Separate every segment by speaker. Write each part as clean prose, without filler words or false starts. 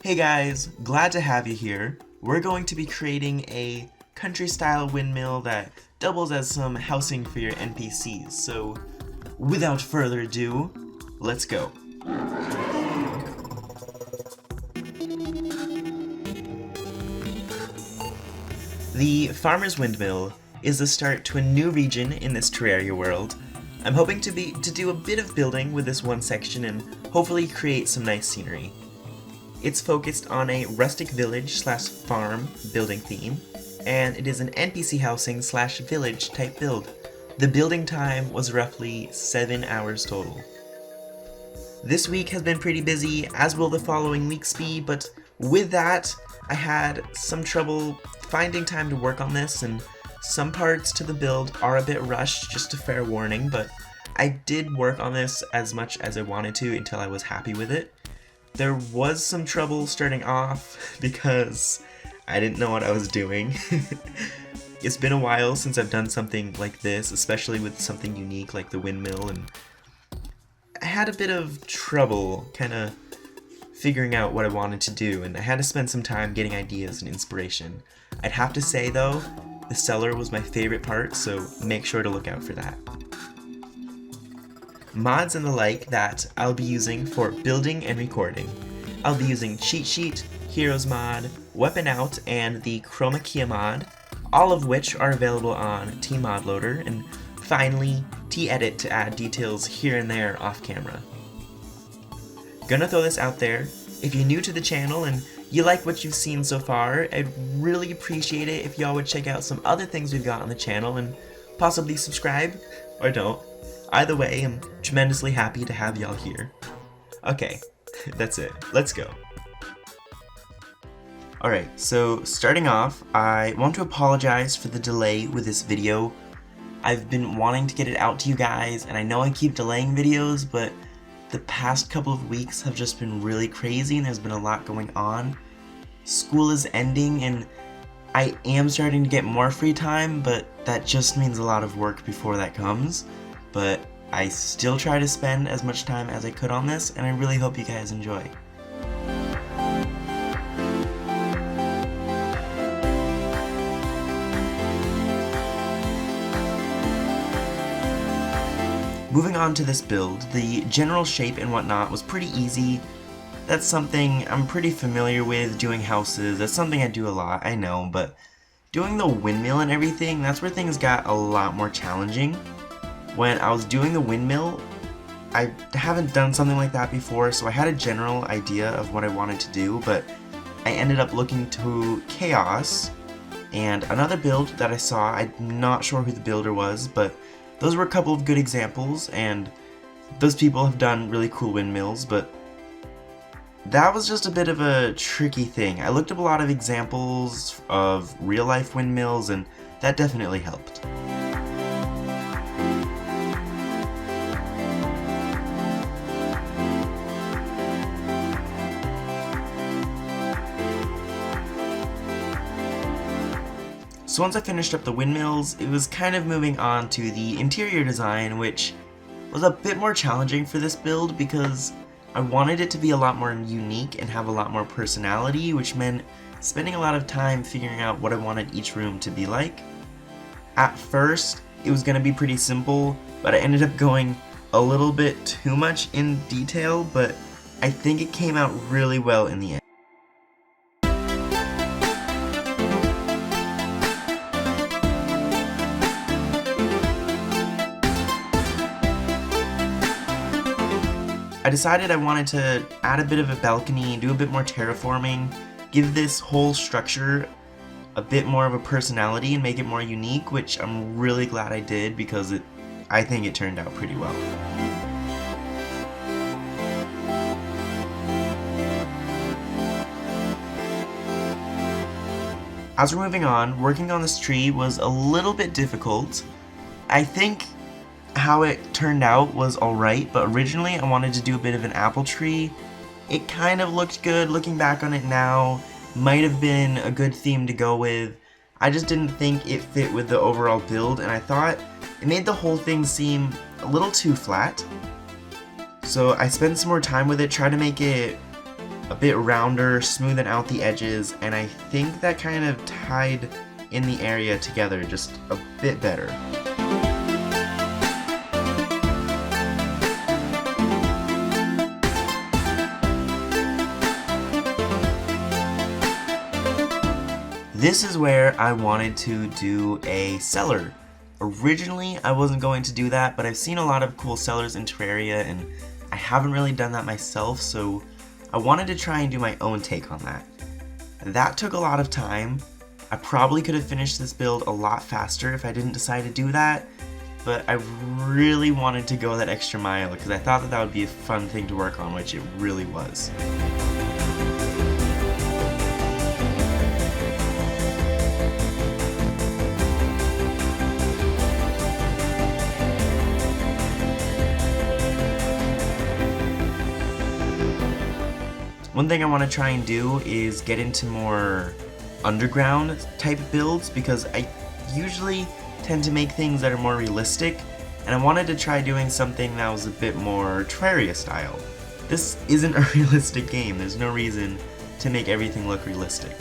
Speaker 1: Hey guys, glad to have you here. We're going to be creating a country-style windmill that doubles as some housing for your NPCs, so without further ado, let's go. The Farmers Windmill is the start to a new region in this Terraria world. I'm hoping to do a bit of building with this one section and hopefully create some nice scenery. It's focused on a rustic village / farm building theme, and it is an NPC housing / village type build. The building time was roughly 7 hours total. This week has been pretty busy, as will the following weeks be, but with that, I had some trouble finding time to work on this, and some parts to the build are a bit rushed, just a fair warning, but I did work on this as much as I wanted to until I was happy with it. There was some trouble starting off because I didn't know what I was doing. It's been a while since I've done something like this, especially with something unique like the windmill, and I had a bit of trouble kind of figuring out what I wanted to do, and I had to spend some time getting ideas and inspiration. I'd have to say though, the cellar was my favorite part, so make sure to look out for that. Mods and the like that I'll be using for building and recording. I'll be using Cheat Sheet, Heroes mod, Weapon Out, and the Chroma Key mod, all of which are available on Tmodloader, and finally T-Edit to add details here and there off camera. Gonna throw this out there, if you're new to the channel and you like what you've seen so far, I'd really appreciate it if y'all would check out some other things we've got on the channel and possibly subscribe, or don't. Either way, I'm tremendously happy to have y'all here. Okay, that's it. Let's go. Alright, so starting off, I want to apologize for the delay with this video. I've been wanting to get it out to you guys, and I know I keep delaying videos, but the past couple of weeks have just been really crazy and there's been a lot going on. School is ending and I am starting to get more free time, but that just means a lot of work before that comes. But I still try to spend as much time as I could on this, and I really hope you guys enjoy. Moving on to this build, the general shape and whatnot was pretty easy. That's something I'm pretty familiar with, doing houses. That's something I do a lot, I know, but doing the windmill and everything, that's where things got a lot more challenging. When I was doing the windmill, I haven't done something like that before, so I had a general idea of what I wanted to do, but I ended up looking to Chaos and another build that I saw. I'm not sure who the builder was, but those were a couple of good examples, and those people have done really cool windmills, but that was just a bit of a tricky thing. I looked up a lot of examples of real-life windmills, and that definitely helped. So once I finished up the windmills, it was kind of moving on to the interior design, which was a bit more challenging for this build because I wanted it to be a lot more unique and have a lot more personality, which meant spending a lot of time figuring out what I wanted each room to be like. At first, it was going to be pretty simple, but I ended up going a little bit too much in detail, but I think it came out really well in the end. I decided I wanted to add a bit of a balcony, do a bit more terraforming, give this whole structure a bit more of a personality and make it more unique, which I'm really glad I did because I think it turned out pretty well. As we're moving on, working on this tree was a little bit difficult. I think how it turned out was alright, but originally I wanted to do a bit of an apple tree. It kind of looked good looking back on it now, might have been a good theme to go with. I just didn't think it fit with the overall build, and I thought it made the whole thing seem a little too flat. So I spent some more time with it, tried to make it a bit rounder, smoothing out the edges, and I think that kind of tied in the area together just a bit better. This is where I wanted to do a cellar. Originally, I wasn't going to do that, but I've seen a lot of cool cellars in Terraria, and I haven't really done that myself, so I wanted to try and do my own take on that. That took a lot of time. I probably could have finished this build a lot faster if I didn't decide to do that, but I really wanted to go that extra mile because I thought that that would be a fun thing to work on, which it really was. One thing I want to try and do is get into more underground type builds because I usually tend to make things that are more realistic, and I wanted to try doing something that was a bit more Terraria style. This isn't a realistic game, there's no reason to make everything look realistic.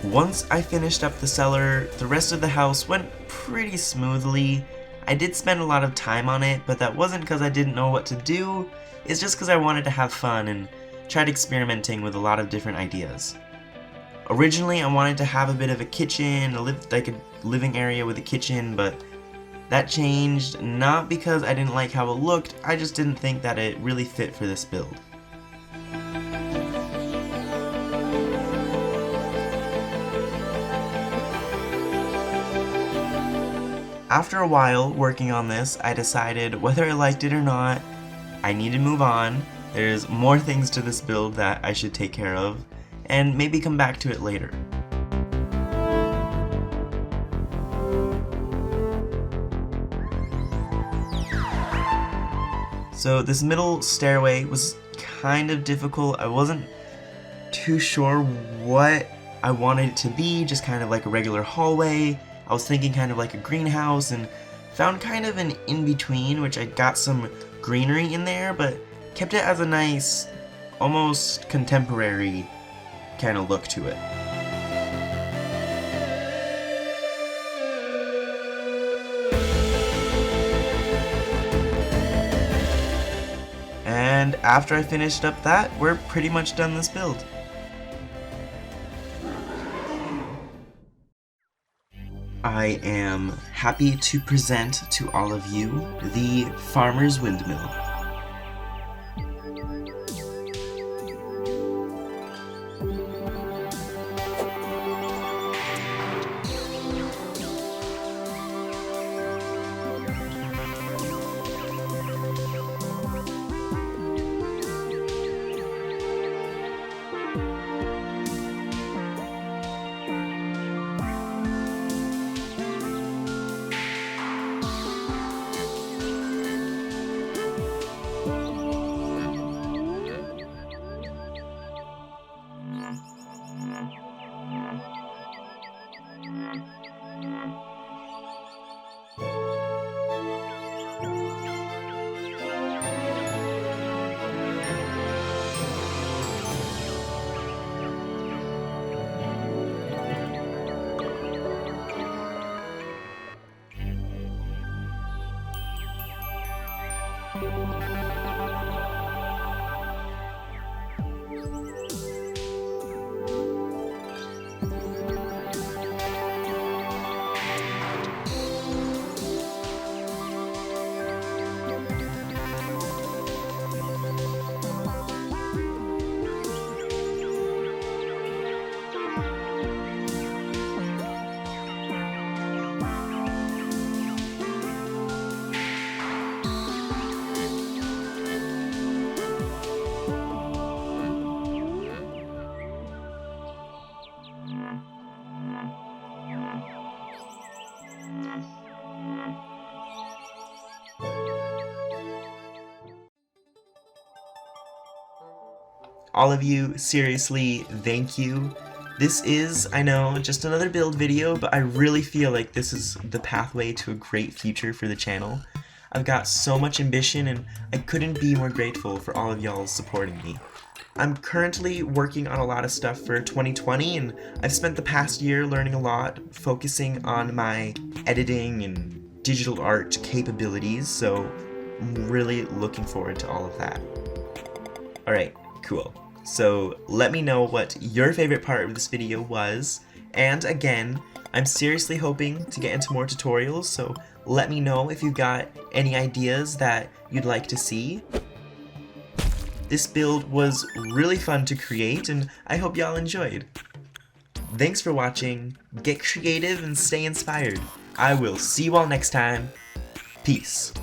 Speaker 1: Once I finished up the cellar, the rest of the house went pretty smoothly. I did spend a lot of time on it, but that wasn't because I didn't know what to do, it's just because I wanted to have fun and tried experimenting with a lot of different ideas. Originally I wanted to have a bit of a kitchen, like a living area with a kitchen, but that changed, not because I didn't like how it looked, I just didn't think that it really fit for this build. After a while working on this, I decided whether I liked it or not, I need to move on. There's more things to this build that I should take care of, and maybe come back to it later. So this middle stairway was kind of difficult. I wasn't too sure what I wanted it to be, just kind of like a regular hallway. I was thinking kind of like a greenhouse, and found kind of an in-between, which I got some greenery in there, but kept it as a nice, almost contemporary kind of look to it. And after I finished up that, we're pretty much done this build. I am happy to present to all of you the Farmers Windmill. All of you, seriously, thank you. This is, I know, just another build video, but I really feel like this is the pathway to a great future for the channel. I've got so much ambition and I couldn't be more grateful for all of y'all supporting me. I'm currently working on a lot of stuff for 2020 and I've spent the past year learning a lot, focusing on my editing and digital art capabilities, so I'm really looking forward to all of that. Alright, cool. So let me know what your favorite part of this video was, and again, I'm seriously hoping to get into more tutorials, so let me know if you've got any ideas that you'd like to see. This build was really fun to create, and I hope y'all enjoyed. Thanks for watching, get creative and stay inspired. I will see you all next time. Peace.